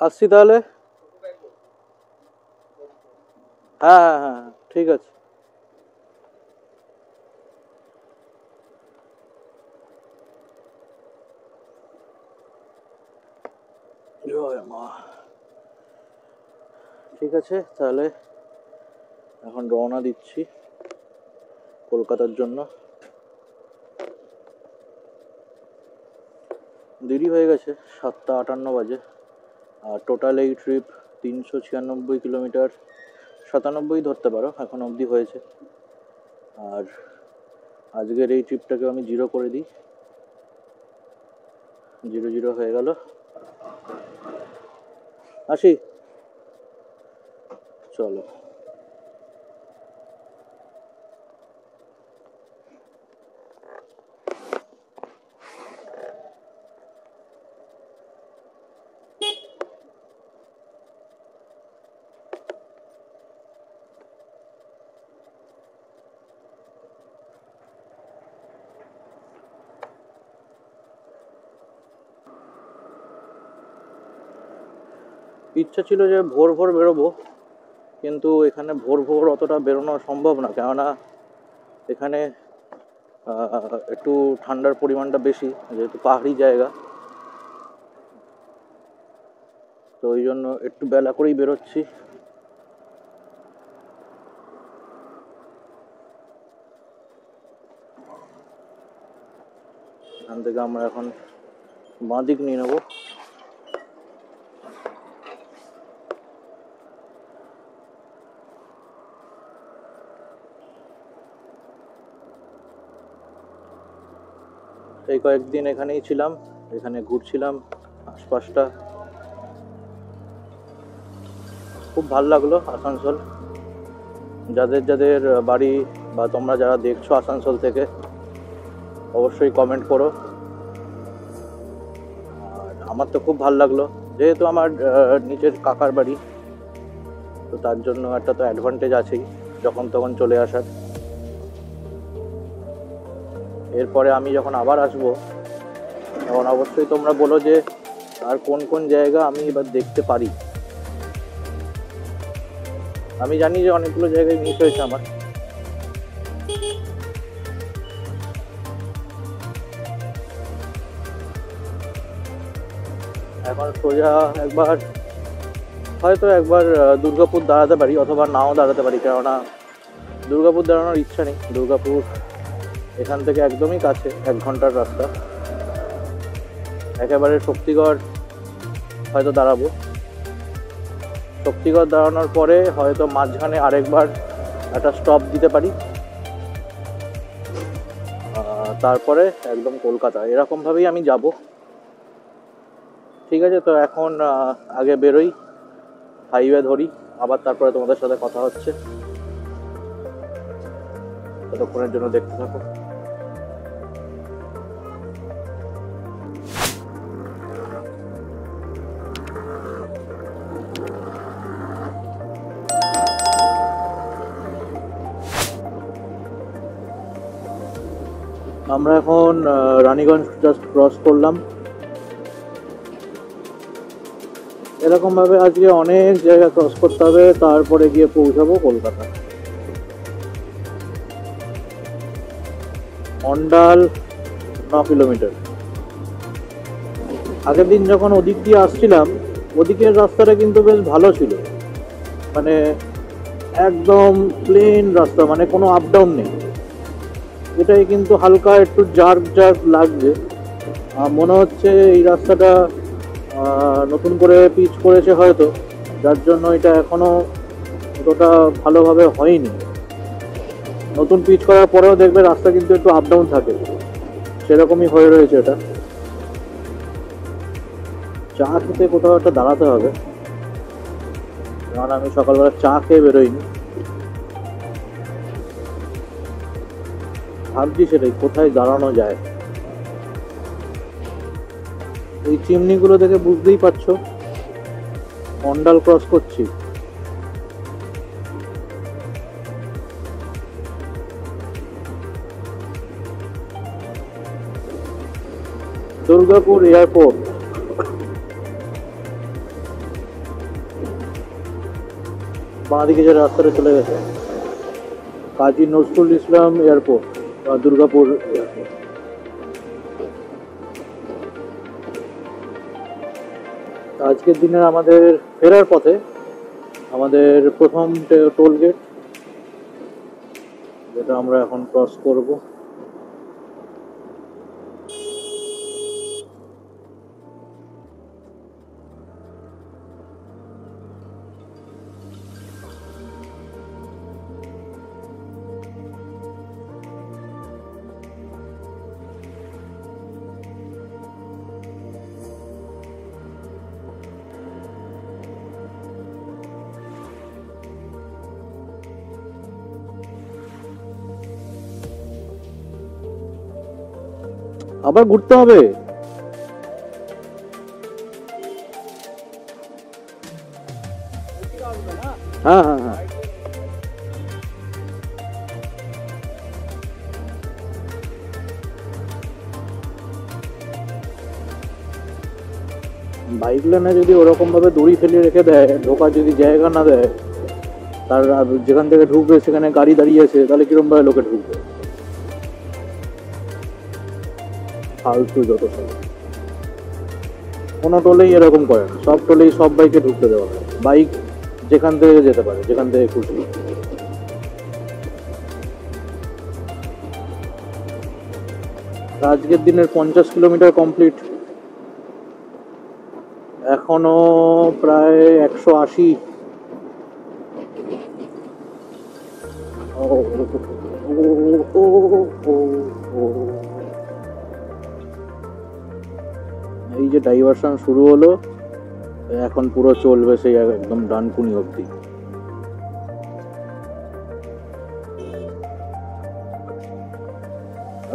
আসছি তাহলে। হ্যাঁ হ্যাঁ হ্যাঁ, ঠিক আছে। জয় মা। ঠিক আছে তাহলে, এখন রওনা দিচ্ছি কলকাতার জন্য। দেরি হয়ে গেছে, 7টা 58 বাজে। আর টোটাল এই ট্রিপ 396 কিলোমিটার, 97 ধরতে পারো এখন অবধি হয়েছে। আর আজকের এই ট্রিপটাকে আমি 0 করে দিই, 0 হয়ে গেল। আসি, চলো। ইচ্ছা ছিল যে ভোর ভোর বেরোবো, কিন্তু এখানে ভোর ভোর অতটা বেরোনো সম্ভব না, কেননা এখানে একটু ঠান্ডার পরিমাণটা বেশি, যেহেতু পাহাড়ি জায়গা। তো ওই জন্য একটু বেলা করেই বেরোচ্ছি। এখান থেকে আমরা এখন বাঁ দিক নিয়ে নেবো। এই কয়েকদিন এখানেই ছিলাম, এখানে ঘুরছিলাম আশপাশটা। খুব ভালো লাগলো আসানসোল। যাদের যাদের বাড়ি বা তোমরা যারা দেখছো আসানসোল থেকে, অবশ্যই কমেন্ট করো। আর আমার তো খুব ভালো লাগলো, যেহেতু আমার নিজের কাকার বাড়ি, তো তার জন্য একটা তো অ্যাডভান্টেজ আছেই যখন তখন চলে আসার। এরপরে আমি যখন আবার আসবো, তখন অবশ্যই তোমরা বলো যে আর কোন কোন জায়গা আমি এবার দেখতে পারি। আমি জানি যে অনেকগুলো জায়গায় মিস হয়েছে আমার। এখন সোজা একবার দুর্গাপুর দাঁড়াতে পারি, অথবা নাও দাঁড়াতে পারি, কেননা দুর্গাপুর দাঁড়ানোর ইচ্ছা নেই। দুর্গাপুর এখান থেকে একদমই কাছে, 1 ঘন্টার রাস্তা। একেবারে শক্তিগড় হয়তো দাঁড়াবো। শক্তিগড় দাঁড়ানোর পরে হয়তো মাঝখানে আরেকবার একটা স্টপ দিতে পারি, তারপরে একদম কলকাতা, এরকমভাবেই আমি যাব। ঠিক আছে, তো এখন আগে বেরোই, হাইওয়ে ধরি, আবার তারপরে তোমাদের সাথে কথা হচ্ছে। ততক্ষণের জন্য দেখতে থাকো। আমরা এখন রানীগঞ্জ জাস্ট ক্রস করলাম। এরকমভাবে আজকে অনেক জায়গা ক্রস করতে হবে, তারপরে গিয়ে পৌঁছাবো কলকাতা। অন্ডাল 9 কিলোমিটার। আগের দিন যখন ওদিক দিয়ে আসছিলাম, ওদিকের রাস্তাটা কিন্তু বেশ ভালো ছিল, মানে একদম প্লেন রাস্তা, মানে কোনো আপ ডাউন নেই। এটাই কিন্তু হালকা একটু জার্ক জার্ক লাগছে। মনে হচ্ছে এই রাস্তাটা নতুন করে পিচ করেছে হয়তো, যার জন্য এটা এখনো অতটা ভালোভাবে হয়নি। নতুন পিচ করার পরেও দেখবে রাস্তা কিন্তু একটু আপ ডাউন থাকে, সেরকমই হয়ে রয়েছে এটা। চা খেতে কোথাও একটা দাঁড়াতে হবে, কারণ আমি সকালবেলা চা খেয়ে বেরোইনি। ভাবছি সেটাই, কোথায় দাঁড়ানো যায়। এই চিমনিগুলো দেখে বুঝতেই পারছো অন্ডাল ক্রস করছি। দুর্গাপুর এয়ারপোর্ট। বাঁদিকে যে রাস্তাটা চলে গেছে কাজী নজরুল ইসলাম এয়ারপোর্ট বা দুর্গাপুর এয়ারপোর্ট। আজকের দিনের আমাদের ফেরার পথে আমাদের প্রথম টোল গেট, যেটা আমরা এখন ক্রস করব। আবার ঘুরতে হবে। হ্যাঁ হ্যাঁ হ্যাঁ, বাইক লেনে যদি ওরকম ভাবে দড়ি ফেলে রেখে দেয়, ঢোকার যদি জায়গা না দেয়, তার যেখান থেকে ঢুকবে সেখানে গাড়ি দাঁড়িয়ে আছে, তাহলে কিরম ভাবে লোকে ঢুকবে? ফালতু যত সব। কোনো টোলেই এরকম করে না, সব টোলেই সব বাইকে ঢুকতে দেওয়া হয়। বাইক যেখান থেকে যেতে পারে, যেখান থেকে খুশি। আজকের দিনের 50 কিলোমিটার কমপ্লিট, এখনো প্রায় 180। এই যে ডাইভারশন শুরু হলো, এখন পুরো চলবে সেই একদম ডানকুনি অবধি।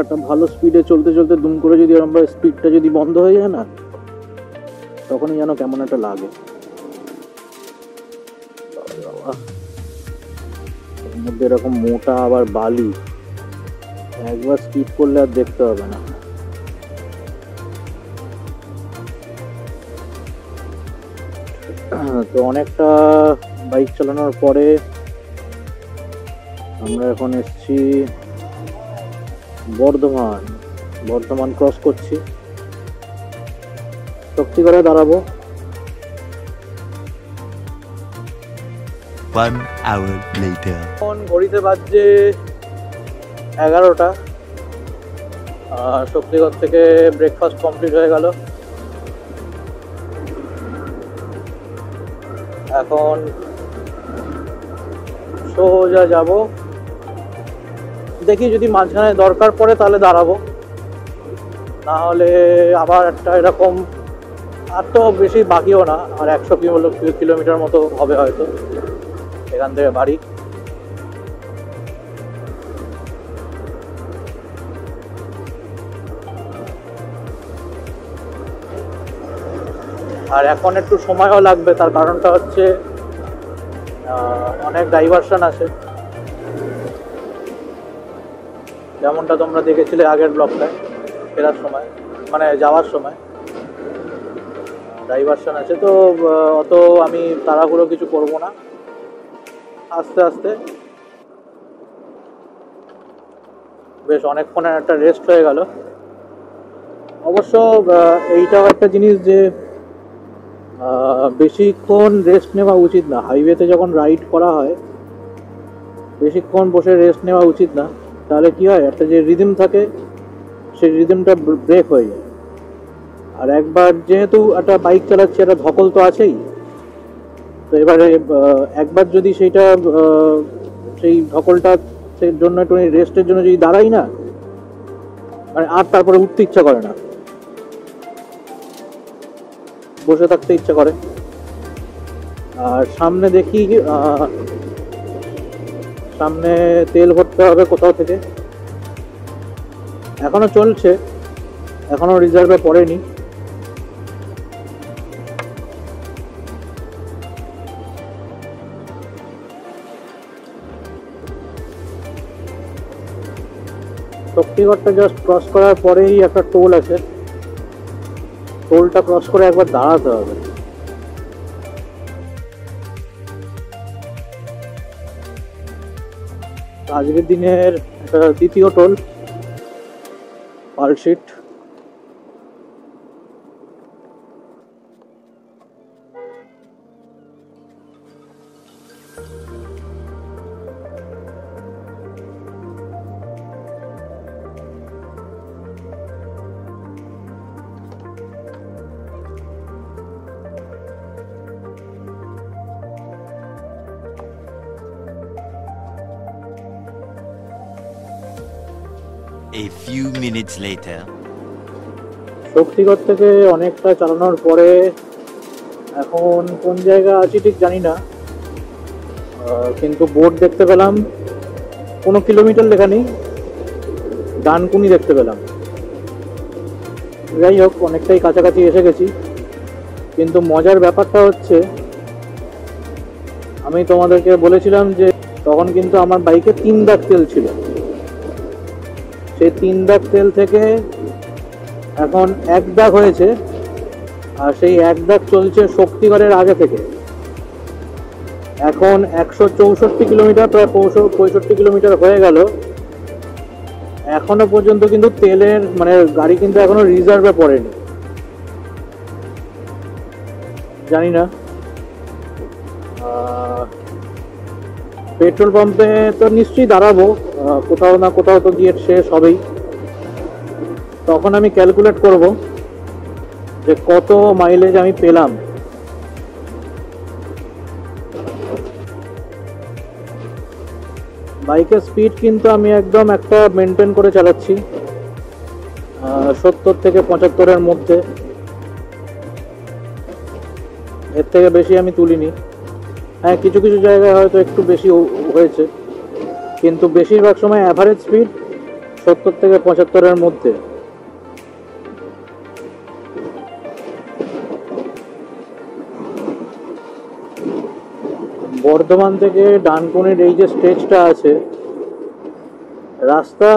একটা ভালো স্পিডে চলতে চলতে দুম করে যদি এরকম স্পিডটা যদি বন্ধ হয়ে যায় না, তখনই যেন কেমন একটা লাগে। এর মধ্যে এরকম মোটা আবার বালি, একবার স্কিপ করলে আর দেখতে হবে না। তো অনেকটা বাইক চালানোর পরে আমরা এখন এসছি বর্ধমান। বর্ধমান ক্রস করছি, শক্তিগড়ে দাঁড়াবো। 1 hour later. এখন ঘড়িতে বাজছে 11টা। শক্তিগড় থেকে ব্রেকফাস্ট কমপ্লিট হয়ে গেল। এখন সোজা যাব, দেখি যদি মাঝখানে দরকার পড়ে তাহলে দাঁড়াবো, না হলে আবার একটা এরকম, আর তো বেশি বাকিও না, আর 100 কিলোমিটার মতো হবে হয়তো এখান থেকে বাড়ি। আর এখন একটু সময়ও লাগবে, তার কারণটা হচ্ছে অনেক ডাইভারশন আছে, যেমনটা তোমরা দেখেছিলে আগের ব্লগটায়। ফেরার সময় মানে যাওয়ার সময় ডাইভারশন আছে, তো অত আমি তাড়াহুড়ো কিছু করব না, আস্তে আস্তে। বেশ অনেকক্ষণের একটা রেস্ট হয়ে গেল। অবশ্য এইটাও একটা জিনিস যে বেশিক্ষণ রেস্ট নেওয়া উচিত না। হাইওয়েতে যখন রাইড করা হয় বেশিক্ষণ বসে রেস্ট নেওয়া উচিত না, তাহলে কি হয়, একটা যে রিদম থাকে সেই রিদমটা ব্রেক হয়ে যায়। আর একবার যেহেতু একটা বাইক চালাচ্ছি, একটা ধকল তো আছেই, তো এবারে একবার যদি সেইটা সেই ধকলটা সেই জন্য একটু রেস্টের জন্য যদি দাঁড়াই না, মানে আর তারপরে উঠতে ইচ্ছা করে না, বসে থাকতে ইচ্ছা করে। আর সামনে দেখি সামনে তেল ভরতে হবে কোথাও থেকে, এখনো চলছে, এখনো রিজার্ভে পড়েনি। শক্তিগড়টা জাস্ট ক্রস করার পরেই একটা টোল আছে, টোলটা ক্রস করে একবার দাঁড়াতে হবে। আজকের দিনের একটা দ্বিতীয় টোল পার্কশিট। A few minutes later. Shaktigarh থেকে অনেকটা চালানোর পরে এখন কোন জায়গা আছি ঠিক জানি না, কিন্তু বোর্ড দেখতে পেলাম, কোনো কিলোমিটার লেখা নেই, ডানকুনি দেখতে পেলাম। যাই হোক, অনেকটাই কাছাকাছি এসে গেছি। কিন্তু মজার ব্যাপারটা হচ্ছে, আমি তোমাদেরকে বলেছিলাম যে তখন কিন্তু আমার বাইকে 3 দাগ তেল ছিল। সেই 3 দাগ তেল থেকে এখন 1 দাগ হয়েছে, আর সেই 1 দাগ চলছে শক্তিগড়ের আগে থেকে। এখন 164 কিলোমিটার, প্রায় 65 কিলোমিটার হয়ে গেল। এখনো পর্যন্ত কিন্তু তেলের মানে গাড়ি কিন্তু এখনো রিজার্ভে পড়েনি। জানি না, পেট্রোল পাম্পে তো নিশ্চয়ই দাঁড়াবো, কোথাও না কোথাও তো গিয়ে শেষ হবেই। তখন আমি ক্যালকুলেট করব যে কত মাইলেজ আমি পেলাম। বাইকের স্পিড কিন্তু আমি একদম একটা মেনটেন করে চালাচ্ছি, 70 থেকে 75-এর মধ্যে। এর থেকে বেশি আমি তুলিনি। হ্যাঁ, কিছু কিছু জায়গায় হয়তো একটু বেশি হয়েছে, কিন্তু বেশিরভাগ সময় অ্যাভারেজ স্পিড 70 থেকে 75-এর মধ্যে। বর্ধমান থেকে ডানকুনির এই যে স্টেজটা আছে, রাস্তা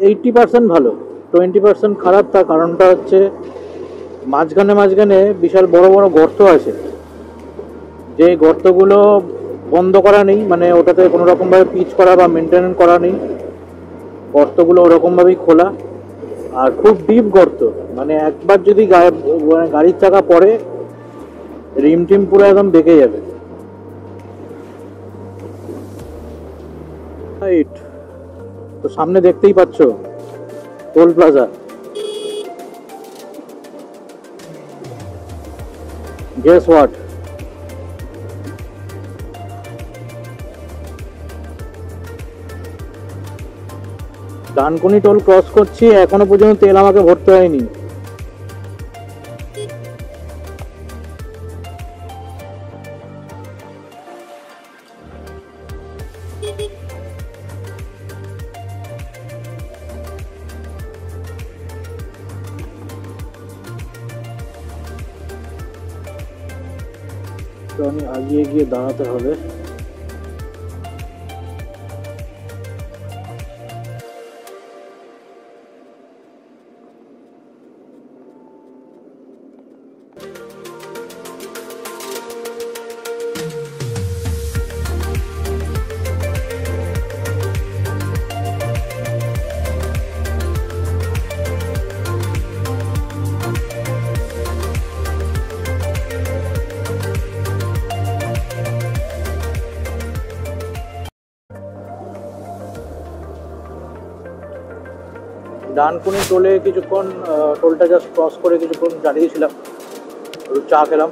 80% ভালো, 20% খারাপ। তার কারণটা হচ্ছে মাঝখানে মাঝখানে বিশাল বড় বড় গর্ত আছে, যে গর্তগুলো বন্ধ করা নেই, মানে ওটাতে কোনো রকমভাবে পিচ করা বা মেনটেন করা নেই। গর্তগুলো ওরকমভাবেই খোলা, আর খুব ডিপ গর্ত, মানে একবার যদি গাড়ির চাকা পড়ে, রিম টিম পুরো একদম বেঁকে যাবে। তো সামনে দেখতেই পাচ্ছ toll plaza. Guess what, Dankuni toll cross করছি, এখনো পর্যন্ত তেল আমাকে ভরতে হয়নি। তো আমি আগিয়ে গিয়ে দাঁড়াতে হবে। ডানকুনি টোলে কিছুক্ষণ, টোলটা জাস্ট ক্রস করে কিছুক্ষণ দাঁড়িয়েছিলাম, একটু চা খেলাম।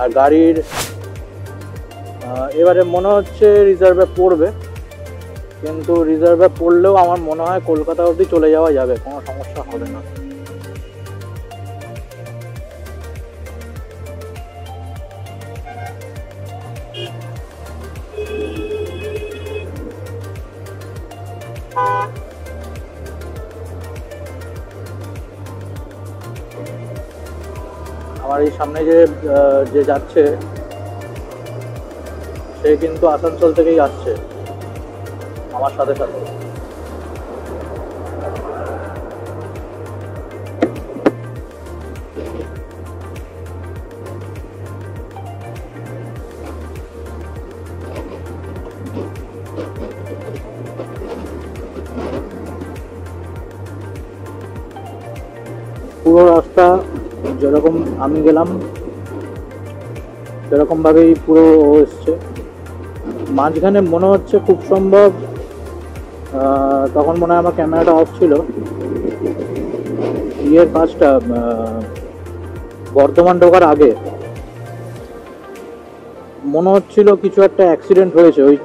আর গাড়ির এবারে মনে হচ্ছে রিজার্ভে পড়বে, কিন্তু রিজার্ভে পড়লেও আমার মনে হয় কলকাতা অবধি চলে যাওয়া যাবে, কোনো সমস্যা হবে না। আমার এই সামনে যে যাচ্ছে, সে কিন্তু আসানসোল থেকেই আসছে আমার সাথে সাথে। পুরো রাস্তা যেরকম আমি গেলাম সেরকমভাবেই পুরো এসছে। মাঝখানে মনে হচ্ছে খুব সম্ভব তখন মনে হয় আমার ক্যামেরাটা অফ ছিল, ইয়ের কাজটা বর্ধমান ঢোকার আগে মনে হচ্ছিল কিছু একটা অ্যাক্সিডেন্ট হয়েছে ওই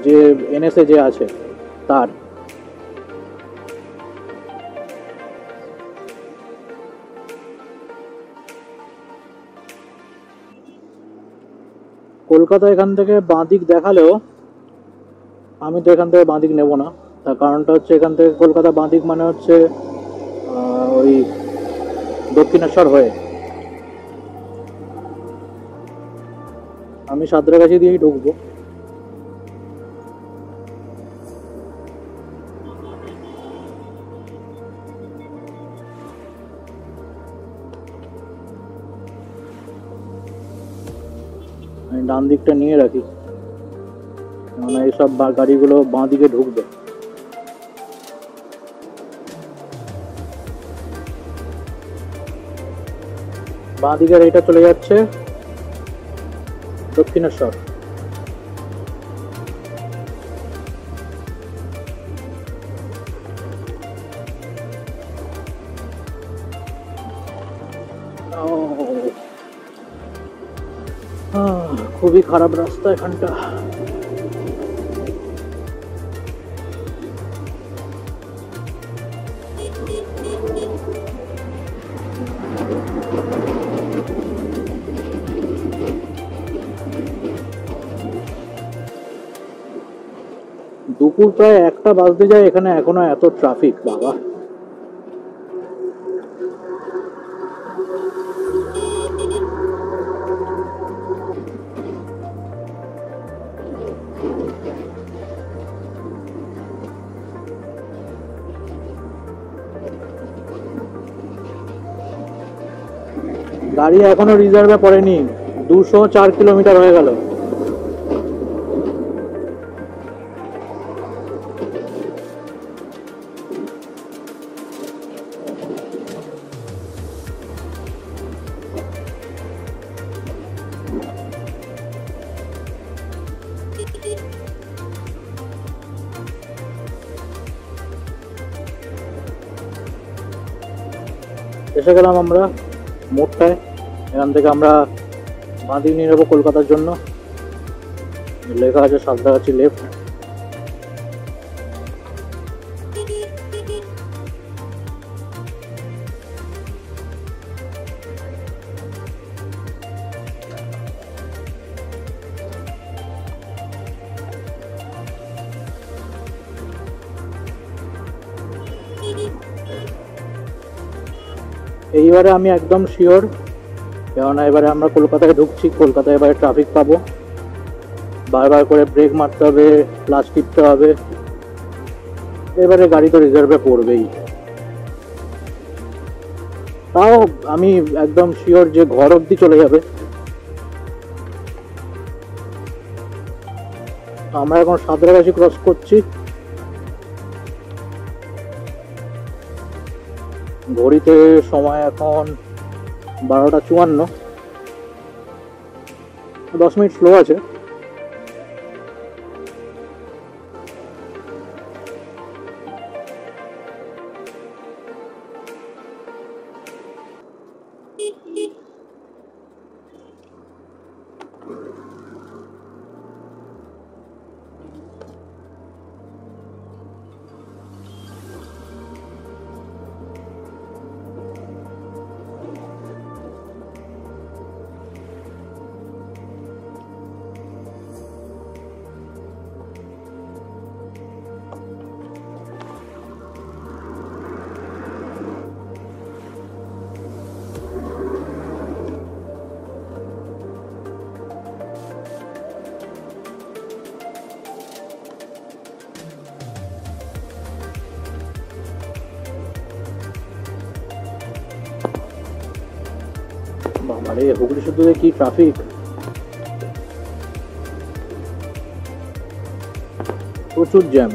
যে এনএসএ যে আছে তার। কলকাতা এখান থেকে বাঁদিক দেখালেও আমি তো এখান থেকে বাঁদিক নেব না। তার কারণটা হচ্ছে এখান থেকে কলকাতা বাঁদিক মানে হচ্ছে ওই দক্ষিণেশ্বর হয়ে। আমি সাঁতরাগাছি দিয়েই ঢুকবো। আমি ডান দিকটা নিয়ে রাখি, মানে এইসব গাড়িগুলো বাঁ দিকে ঢুকবে। বাঁ দিকের এইটা চলে যাচ্ছে দক্ষিণেশ্বর। খুবই খারাপ রাস্তা এখানটা। দুপুর প্রায় 1টা বাজতে যায়, এখানে এখনো এত ট্রাফিক বাবা। গাড়ি এখনো রিজার্ভে পড়েনি, 204 কিলোমিটার হয়ে গেল। এসে গেলাম আমরা মোড়টায়। এখান থেকে আমরা বাঁদিক নিয়ে নেবো কলকাতার জন্য। লেখা আছে সাঁতরাগাছি লেফট। এইবারে আমি একদম শিওর, কেননা এবারে আমরা কলকাতায় ঢুকছি। কলকাতায় এবারে ট্রাফিক পাবো, বারবার করে ব্রেক মারতে হবে, ক্লাচ টিপতে হবে। এবারে গাড়ি তো রিজার্ভে পড়বেই। তাও আমি একদম শিওর যে ঘর অবধি চলে যাবে। আমরা এখন সাঁতরাগাছি ক্রস করছি। ঘড়িতে সময় এখন 12টা 54। 10 মিনিট স্লো আছে। বাবারে, হুগলি শুদ্ধে কি ট্রাফিক! প্রচুর জ্যাম।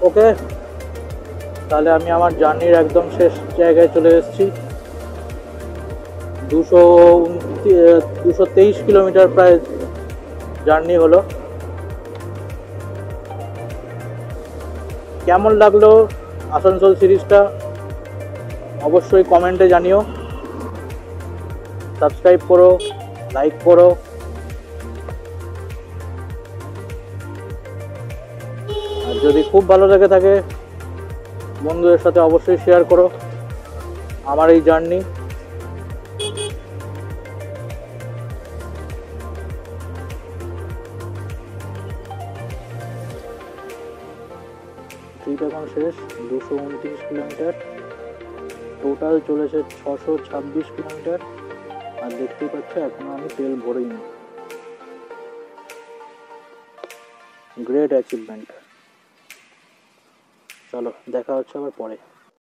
ওকে, তাহলে আমি আমার জার্নির একদম শেষ জায়গায় চলে এসেছি। 223 কিলোমিটার প্রায় জার্নি হলো। কেমন লাগলো আসানসোল সিরিজটা অবশ্যই কমেন্টে জানিও। সাবস্ক্রাইব করো, লাইক করো। আর যদি খুব ভালো লেগে থাকে বন্ধুদের সাথে অবশ্যই শেয়ার করো আমার এই জার্নি। ট্রিপ এখন শেষ, 229 কিলোমিটার টোটাল চলেছে, 626 কিলোমিটার। আর দেখতেই পাচ্ছ এখনো আমি তেল ভরিনি। Great achievement. চলো দেখা হচ্ছে আবার পরে।